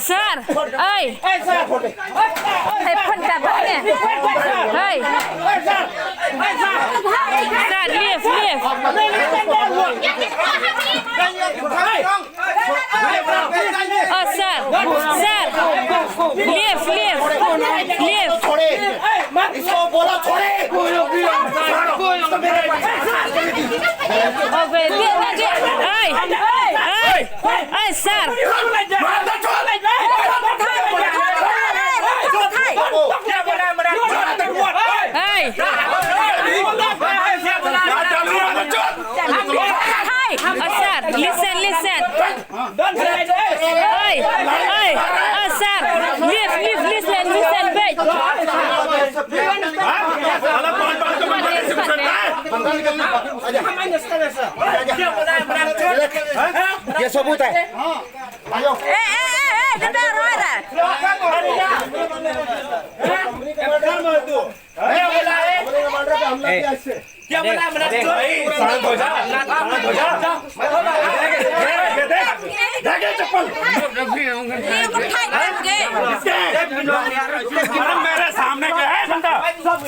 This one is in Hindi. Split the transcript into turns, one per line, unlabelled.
sir ơi thầy phân cả bác nè ơi sir lift sir lift
इसको बोला छोड़े
okay ơi sir sir listen sir listen wait
ये सबूत है
क्या बोला शांत हो जा चप्पल मेरे सामने क्या है बंदा सब